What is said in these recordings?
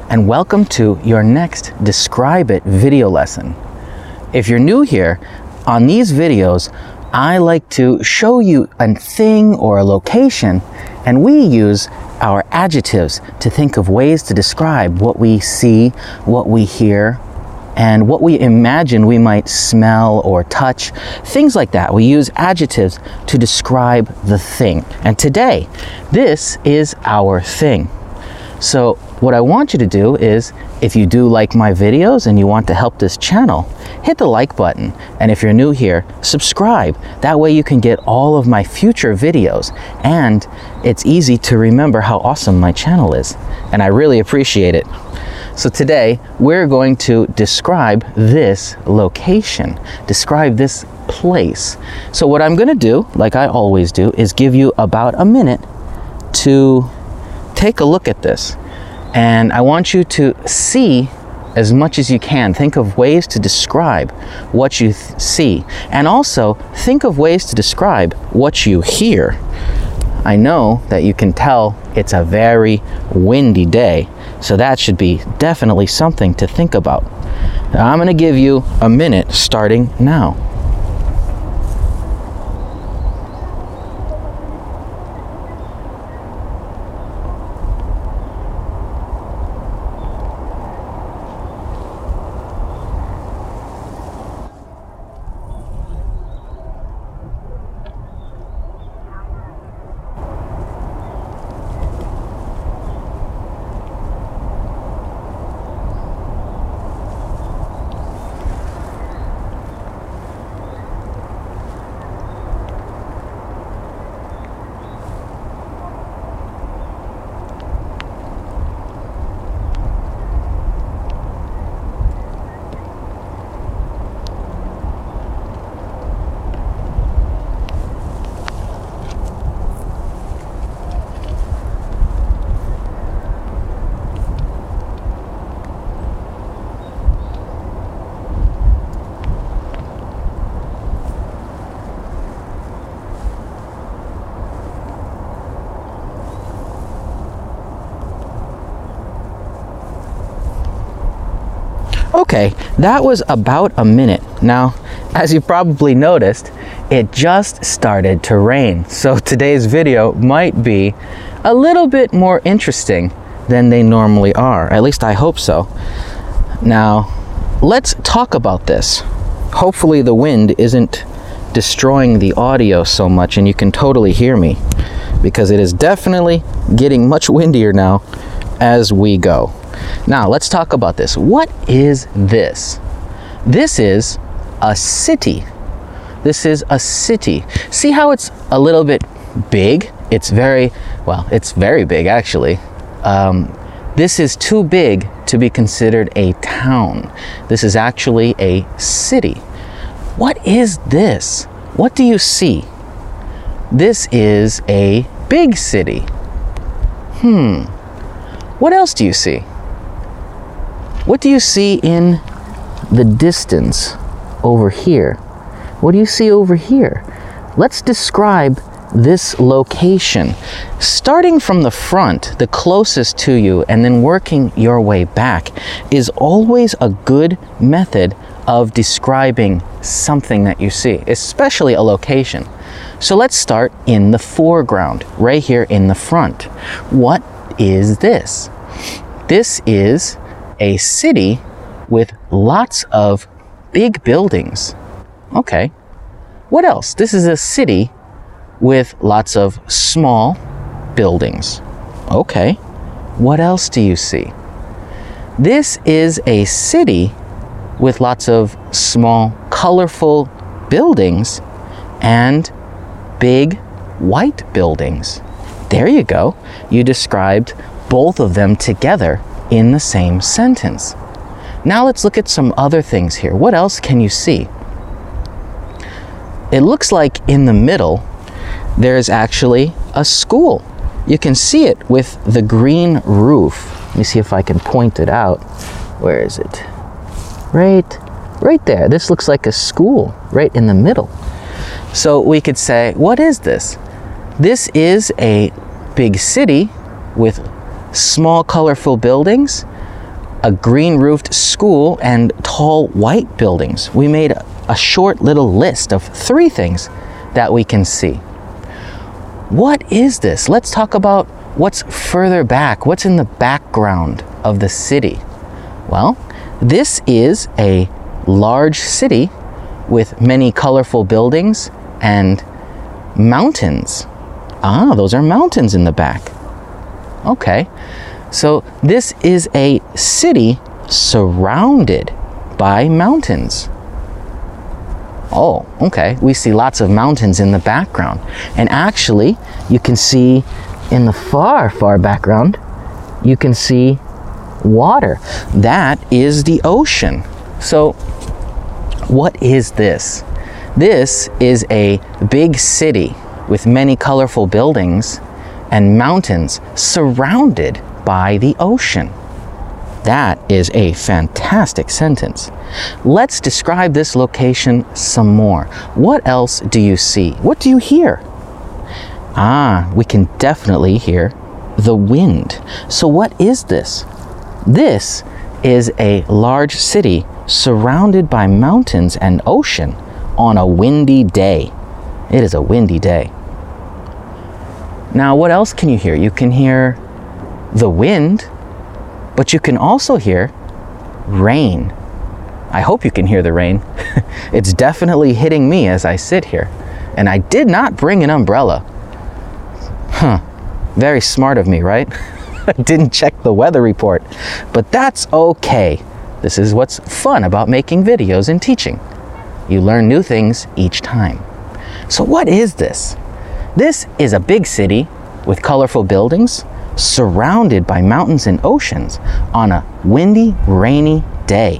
and welcome to your next Describe It video lesson. If you're new here, on these videos, I like to show you a thing or a location, and we use our adjectives to think of ways to describe what we see, what we hear, and what we imagine we might smell or touch, things like that. We use adjectives to describe the thing. And today, this is our thing. So what I want you to do is, if you do like my videos and you want to help this channel, hit the like button. And if you're new here, subscribe. That way you can get all of my future videos. And it's easy to remember how awesome my channel is. And I really appreciate it. So today, we're going to describe this location, describe this place. So what I'm gonna do, like I always do, is give you about a minute to take a look at this. And I want you to see as much as you can. Think of ways to describe what you see. And also, think of ways to describe what you hear. I know that you can tell it's a very windy day, so that should be definitely something to think about. Now, I'm going to give you a minute starting now. Okay, that was about a minute. Now, as you probably noticed, it just started to rain. So today's video might be a little bit more interesting than they normally are. At least I hope so. Now, let's talk about this. Hopefully the wind isn't destroying the audio so much and you can totally hear me, because it is definitely getting much windier now as we go. Now, let's talk about this. What is this? This is a city. This is a city. See how it's a little bit big? It's very big actually. This is too big to be considered a town. This is actually a city. What is this? What do you see? This is a big city. What else do you see? What do you see in the distance over here? What do you see over here? Let's describe this location. Starting from the front, the closest to you, and then working your way back is always a good method of describing something that you see, especially a location. So let's start in the foreground, right here in the front. What is this? This is a city with lots of big buildings. Okay. What else? This is a city with lots of small buildings. Okay. What else do you see? This is a city with lots of small, colorful buildings and big white buildings. There you go. You described both of them together in the same sentence. Now let's look at some other things here. What else can you see? It looks like in the middle there's actually a school. You can see it with the green roof. Let me see if I can point it out. Where is it? Right there. This looks like a school right in the middle. So we could say, what is this? This is a big city with small colorful buildings, a green-roofed school, and tall white buildings. We made a short little list of 3 things that we can see. What is this? Let's talk about what's further back. What's in the background of the city? Well, this is a large city with many colorful buildings and mountains. Ah, those are mountains in the back. Okay, so this is a city surrounded by mountains. Oh, okay, we see lots of mountains in the background. And actually, you can see in the far, far background, you can see water. That is the ocean. So, what is this? This is a big city with many colorful buildings and mountains surrounded by the ocean. That is a fantastic sentence. Let's describe this location some more. What else do you see? What do you hear? Ah, we can definitely hear the wind. So what is this? This is a large city surrounded by mountains and ocean on a windy day. It is a windy day. Now, what else can you hear? You can hear the wind, but you can also hear rain. I hope you can hear the rain. It's definitely hitting me as I sit here. And I did not bring an umbrella. Very smart of me, right? I didn't check the weather report. But that's okay. This is what's fun about making videos and teaching. You learn new things each time. So what is this? This is a big city with colorful buildings surrounded by mountains and oceans on a windy, rainy day.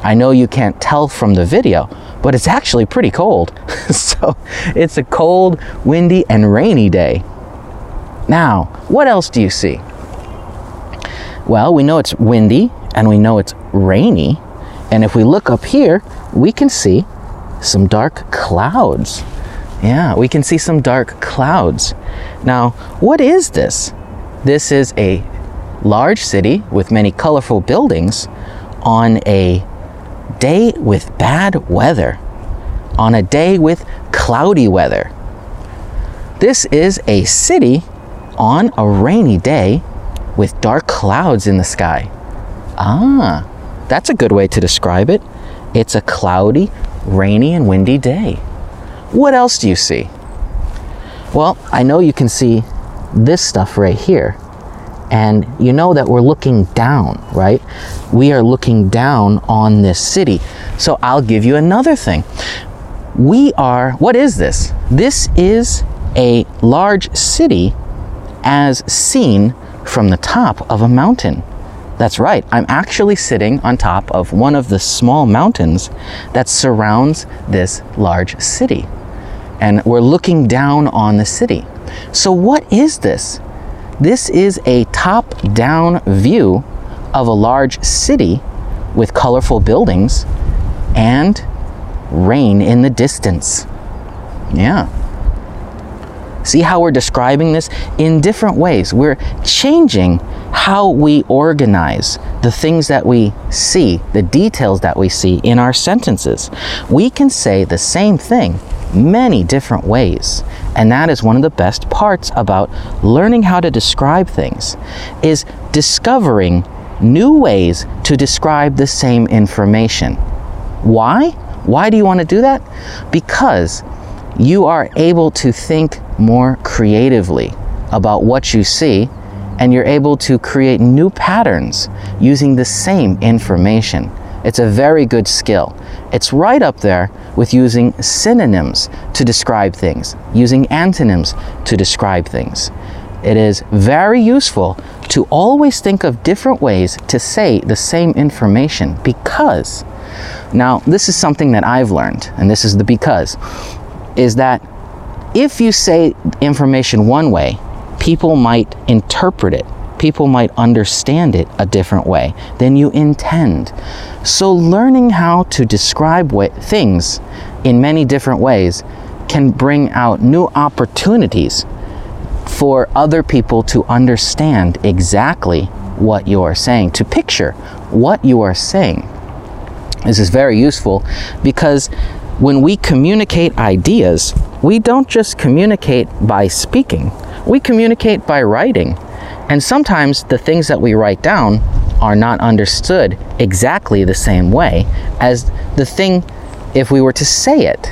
I know you can't tell from the video, but it's actually pretty cold. So it's a cold, windy, and rainy day. Now, what else do you see? Well, we know it's windy and we know it's rainy. And if we look up here, we can see some dark clouds. Yeah, we can see some dark clouds. Now, what is this? This is a large city with many colorful buildings on a day with bad weather, on a day with cloudy weather. This is a city on a rainy day with dark clouds in the sky. Ah, that's a good way to describe it. It's a cloudy, rainy, and windy day. What else do you see? Well, I know you can see this stuff right here. And you know that we're looking down, right? We are looking down on this city. So I'll give you another thing. What is this? This is a large city as seen from the top of a mountain. That's right, I'm actually sitting on top of one of the small mountains that surrounds this large city. And we're looking down on the city. So what is this? This is a top-down view of a large city with colorful buildings and rain in the distance. Yeah. See how we're describing this in different ways. We're changing how we organize the things that we see, the details that we see in our sentences. We can say the same thing many different ways. And that is one of the best parts about learning how to describe things, is discovering new ways to describe the same information. Why? Why do you want to do that? Because you are able to think more creatively about what you see, and you're able to create new patterns using the same information. It's a very good skill. It's right up there with using synonyms to describe things, using antonyms to describe things. It is very useful to always think of different ways to say the same information, because, now this is something that I've learned, and this is the because, is that if you say information one way, people might interpret it. People might understand it a different way than you intend. So learning how to describe things in many different ways can bring out new opportunities for other people to understand exactly what you are saying, to picture what you are saying. This is very useful because when we communicate ideas, we don't just communicate by speaking, we communicate by writing. And sometimes the things that we write down are not understood exactly the same way as the thing if we were to say it.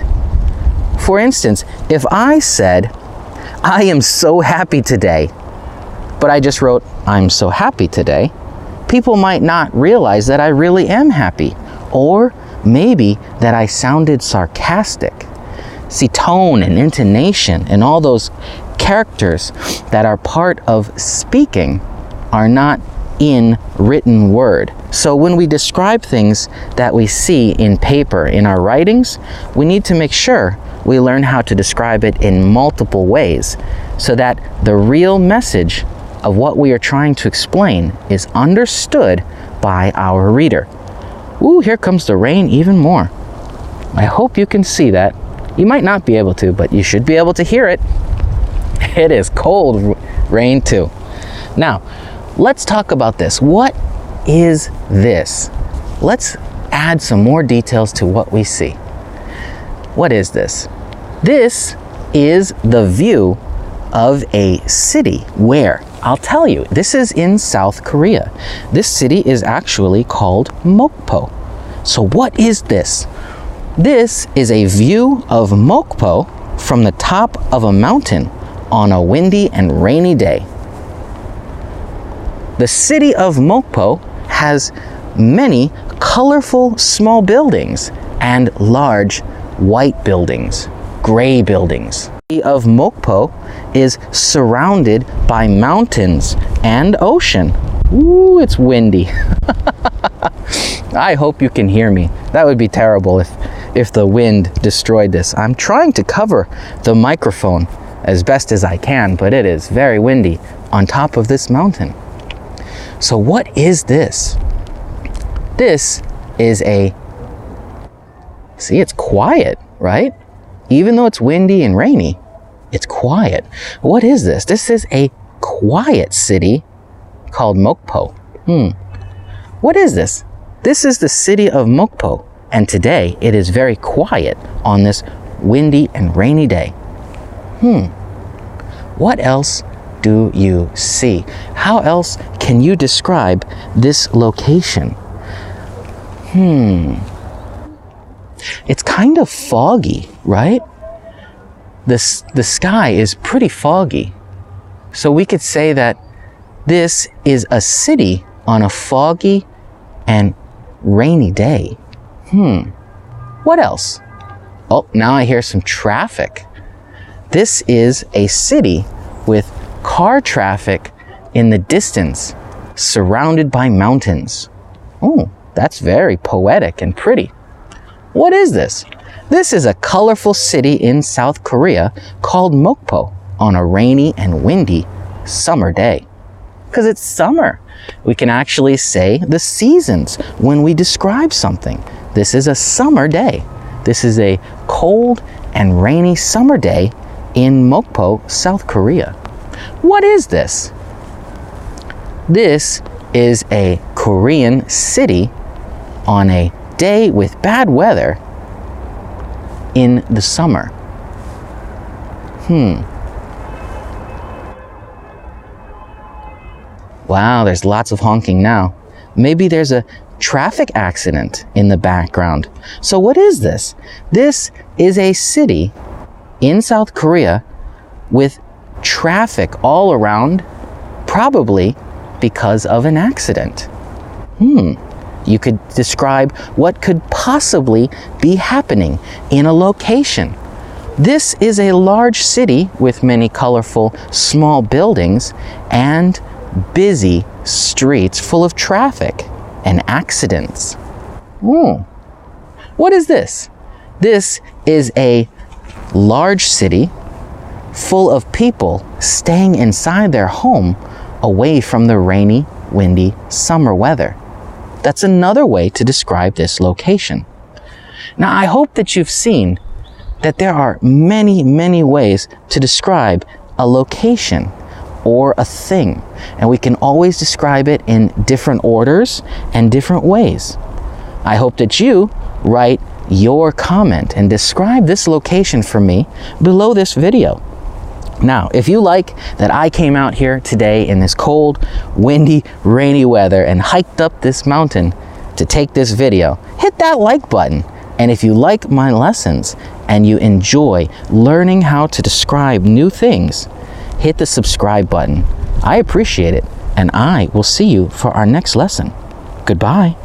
For instance, if I said, I am so happy today, but I just wrote, I'm so happy today, people might not realize that I really am happy, or maybe that I sounded sarcastic. See, tone and intonation and all those characters that are part of speaking are not in written word. So when we describe things that we see in paper, in our writings, we need to make sure we learn how to describe it in multiple ways so that the real message of what we are trying to explain is understood by our reader. Ooh, here comes the rain even more. I hope you can see that. You might not be able to, but you should be able to hear it. It is cold rain too. Now, let's talk about this. What is this? Let's add some more details to what we see. What is this? This is the view of a city where, I'll tell you, this is in South Korea. This city is actually called Mokpo. So what is this? This is a view of Mokpo from the top of a mountain on a windy and rainy day. The city of Mokpo has many colorful small buildings and large white buildings, gray buildings. The city of Mokpo is surrounded by mountains and ocean. Ooh, it's windy. I hope you can hear me. That would be terrible if the wind destroyed this. I'm trying to cover the microphone as best as I can, but it is very windy on top of this mountain. So what is this? This is see, it's quiet, right? Even though it's windy and rainy, it's quiet. What is this? This is a quiet city called Mokpo. What is this? This is the city of Mokpo, and today it is very quiet on this windy and rainy day. What else do you see? How else can you describe this location? It's kind of foggy, right? The sky is pretty foggy. So we could say that this is a city on a foggy and rainy day. What else? Oh, now I hear some traffic. This is a city with car traffic in the distance, surrounded by mountains. Oh, that's very poetic and pretty. What is this? This is a colorful city in South Korea called Mokpo on a rainy and windy summer day. Because it's summer. We can actually say the seasons when we describe something. This is a summer day. This is a cold and rainy summer day in Mokpo, South Korea. What is this? This is a Korean city on a day with bad weather in the summer. Wow, there's lots of honking now. Maybe there's a traffic accident in the background. So what is this? This is a city in South Korea with traffic all around, probably because of an accident. You could describe what could possibly be happening in a location. This is a large city with many colorful small buildings and busy streets full of traffic and accidents. What is this? This is a large city full of people staying inside their home away from the rainy, windy summer weather. That's another way to describe this location. Now, I hope that you've seen that there are many, many ways to describe a location or a thing. And we can always describe it in different orders and different ways. I hope that you write your comment and describe this location for me below this video. Now, if you like that I came out here today in this cold, windy, rainy weather and hiked up this mountain to take this video, hit that like button. And if you like my lessons and you enjoy learning how to describe new things, hit the subscribe button. I appreciate it, and I will see you for our next lesson. Goodbye.